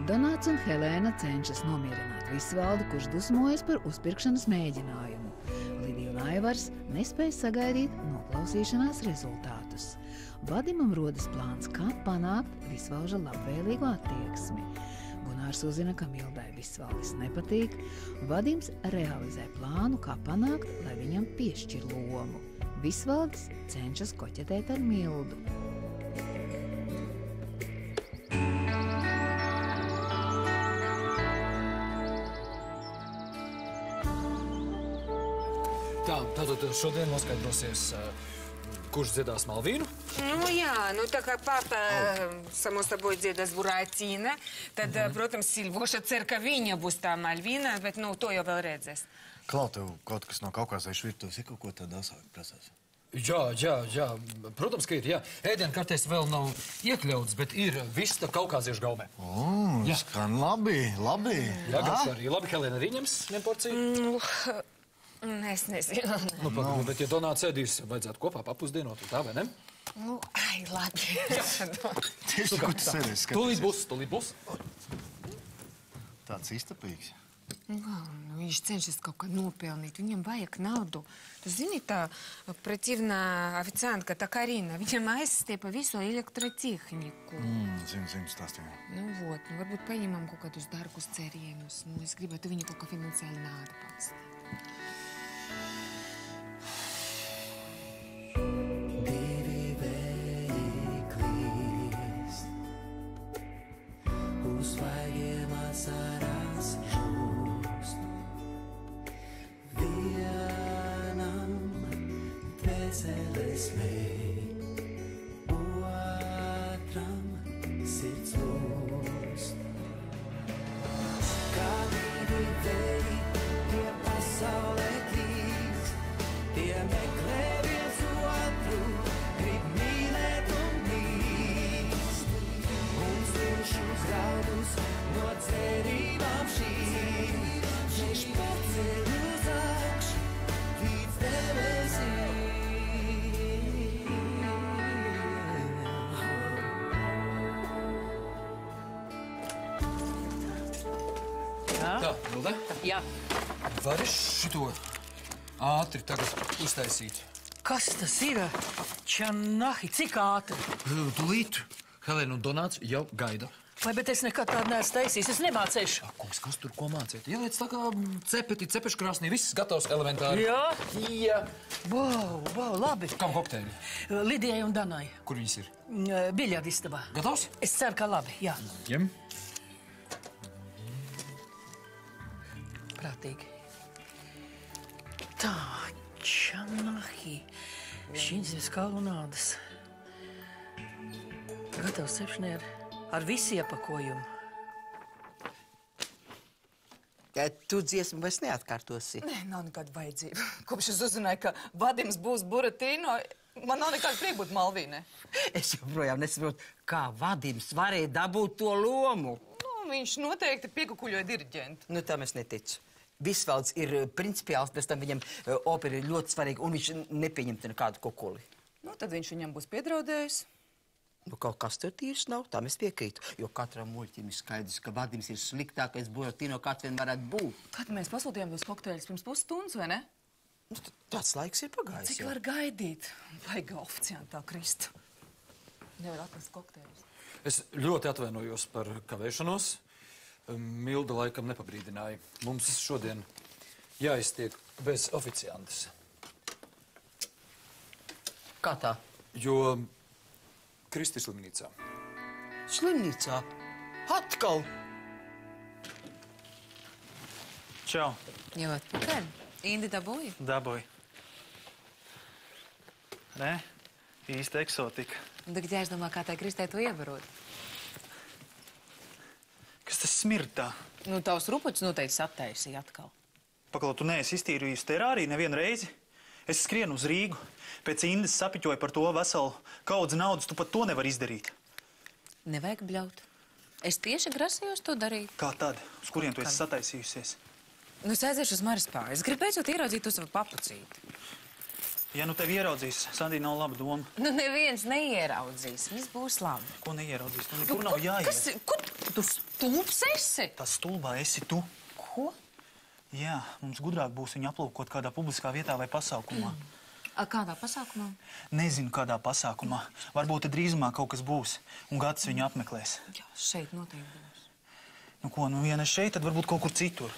Donāts un Helēna cenšas nomierināt Visvaldi, kurš dusmojas par uzpirkšanas mēģinājumu. Lidija un Aivars nespēj sagaidīt noklausīšanās rezultātus. Vadimam rodas plāns, kā panākt Visvalža labvēlīgu attieksmi. Gunārs uzzina, ka Mildai Visvaldis nepatīk. Vadims realizē plānu, kā panākt, lai viņam piešķir lomu. Visvaldis cenšas koķetēt ar Mildu. Tātad šodien noskaidrosies, kurš dziedās Malvīnu? Ну, jā, tā kā papa, само собой, dziedās Buratīna, tad, protams, Silvoša cer, ka viņa būs tā Malvīna, bet, to jau vēl redzēs. Klau, tev kaut kas no kaukāziešu virtuves ir kaut ko tādu asāku prasās? Jā. Protams, ka ir, jā. Ēdienkartēs vēl nav iekļauts, bet ir vista kaukāziešu gaumē. Skan labi. Jā, garš arī labi. Helēna arī ņems vienu porciju? Es nezinu. Bet, ja Donāts ēdīs, vajadzētu kopā papusdienot, tā vai ne? Labi. Tieši, ko tu sēdies skatīsies? Tūlīt būs. Tāds iztapīgs. Viņš cenšas kaut kā nopelnīt, viņam vajag naudu. Tu zini, tā противная официантка, tā Karina, viņam aizstiepa visu elektrotehniku. Zinu, stāstīju. Varbūt paņemam kaut kādus dārgus cerienus. Es gribētu viņu kaut kā finansiāli atbalstīt. Tā, Milda? Jā. Vari šito ātri tagad uztaisīt? Kas tas ir? Čanahi, cik ātri? Tūlīt. Helēna un Donāts jau gaida. Vai, bet es nekad tādu neesmu taisījis, es nemācēšu. Kungs, kas tur ko mācīt? Ieliec tā kā cepeškrāsnī, viss gatavs elementāri. Jā. Wow, labi. Kam kokteļi? Lidijai un Danai. Kur viņas ir? Biļardistabā. Gatavs? Es ceru, ka labi, jā. Ņem. Prātīgi. Tā, čanahi. Šķiņas kalunādas. Gatavs cepšanai ar visu iepakojumu. Tu dziesmu vairs neatkārtosi? Nē, nav nekāda vajadzība. Kopš es uzzināju, ka Vadims būs Buratīno, man nav nekāda prieka būt Malvīnai. Es joprojām nesaprotu, kā Vadims varēja dabūt to lomu. Viņš noteikti piekukuļoja diriģentu. Tam es neticu. Visvalds ir principiāls, pēc tam viņam opera ir ļoti svarīga, un viņš nepieņemtu nekādu kukuli. Tad viņš viņam būs piedraudējis. Kaut kas tur tīrs nav, tam es piekrītu, jo katram muļķim ir skaidrs, ka Vadims ir sliktākais Buratīno, kāds vien varētu būt. Kad mēs pasūtījām tos kokteļus pirms pusstundas, vai ne? Tāds laiks ir pagājis. Cik var gaidīt? Vajag oficiāntā Kristu. Nevar atnest kokteļus. Es ļoti atvainojos par kavēšanos. Milda laikam nepabrīdināja. Mums šodien jāiztiek bez oficiantes. Kā tā? Jo Kristi slimnīcā. Slimnīcā? Atkal? Čau. Jau atpakaļ. Indi dabūja? Dabūja. Nē, īsta eksotika. Tagad jāizdomā, kā tai Kristē to ievarot. Kas tas smirdā? Tavs rupuķis noteikti attaisīja atkal. Paklau, tu neesi iztīrījusi terāriju nevienu reizi? Es skrienu uz Rīgu. Pēc Indes sapiķoju par to veselu kaudzi naudas, tu pat to nevar izdarīt. Nevajag bļaut. Es tieši grasījos to darīt. Kā tad? Uz kurien tu esi sataisījusies? Es aiziešu uz Maras pāri. Es gribu beidzot ieraudzīt to savu papucīti. Ja tevi ieraudzīs, Sandī nav laba doma. Neviens neieraudzīs. Viss būs labi. Ko neieraudzīs? Tur nav jāiet. Kas? Tu stulbs esi? Tas stulbā esi tu. Ko? Jā, mums gudrāk būs viņu aplūkot kādā publiskā vietā vai pasākumā. Kādā pasākumā? Nezinu, kādā pasākumā. Varbūt drīzumā kaut kas būs, un Gatis viņu apmeklēs. Jā, šeit noteikti būs. Nu ko, nu ja ne šeit, tad varbūt kaut kur citur.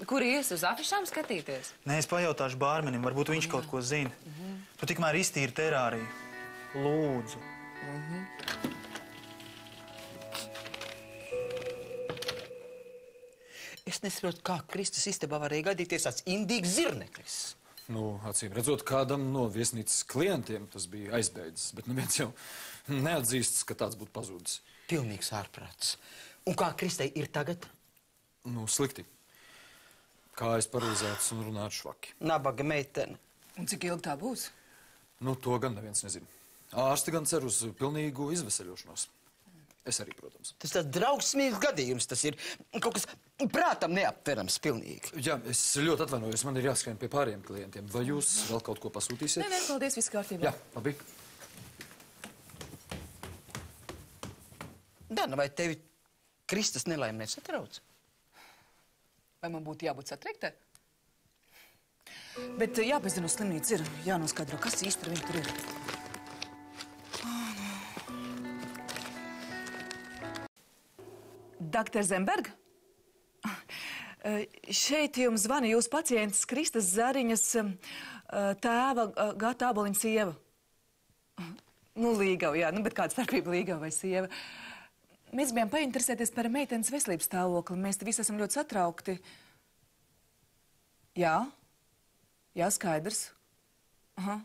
Kur ies uz afišām skatīties? Nē, es pajautāšu bārmenim, varbūt viņš kaut ko zina. Tu tikmēr iztīri terāriju. Lūdzu. Es nesaprotu, kā Kristus istabā varēja gadīties tāds indīgs zirneklis. Nu, acīm redzot, kādam no viesnīcas klientiem tas bija aizbēdzis, bet neviens jau neatzīstas, ka tāds būtu pazudis. Pilnīgs ārprāts. Un kā Kristai ir tagad? Nu, slikti. Kājas paralizētas un runāt švaki. Nabaga meitene. Un cik ilgi tā būs? Nu, to gan neviens nezina. Ārsti gan cer uz pilnīgu izveseļošanos. Es arī, protams. Tas tāds draugsmīgs gadījums, tas ir kaut kas prātam neaptverams pilnīgi. Jā, es ļoti atvainojos, man ir jāskrien pie pārējiem klientiem. Vai jūs vēl kaut ko pasūtīsiet? Nē, paldies, viss kārtībā. Jā, labi. Dana, vai tevi Kristus nelaime nesatrauc? Vai man būtu jābūt satriektai? Bet jāpazina uz slimnīcu ir jānoskaidro, kas īsti ar viņu tur ir. Dr. Zemberg? Šeit jums zvana jūsu pacients Kristas Zariņas tēva Gata Āboliņa sieva. Nu, Līgava, jā, nu, bet kāda starpība Līgava vai sieva? Mēs bijām painteresēties par meitenes veselības stāvokli. Mēs te visi esam ļoti satraukti. Jā? Jā, skaidrs. Aha,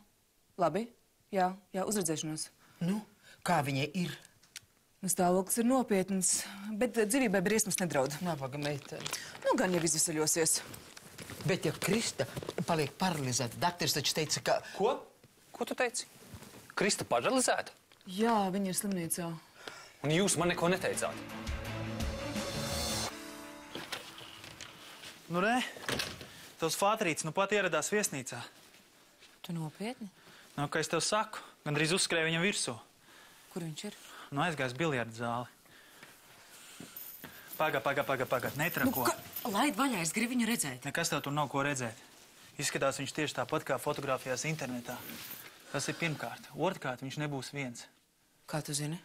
labi. Jā, uzredzēšanos. Nu, kā viņai ir? Stāvoklis ir nopietns, bet dzīvībai briesmas nedraud. Nabaga meitene. Nu, gan jau izvesaļosies. Bet ja Krista paliek paralizēta, dakteris taču teica, ka... Ko? Ko tu teici? Krista paralizēta? Jā, viņa ir slimnīcā. Un jūs man neko neteicāt? Nu, re, tavs fātrīts nu pat ieradās viesnīcā. Tu nopietni? Nu, kā es tev saku, gandrīz uzskrēja viņam virsū. Kur viņš ir? Nu, aizgājis biljardu zāli. Pagā, netrako. Laid vaļā, es gribu viņu redzēt. Nekas tev tur nav ko redzēt. Izskatās viņš tieši tāpat kā fotografijās internetā. Tas ir pirmkārt. Otrkārt, viņš nebūs viens. Kā tu zini?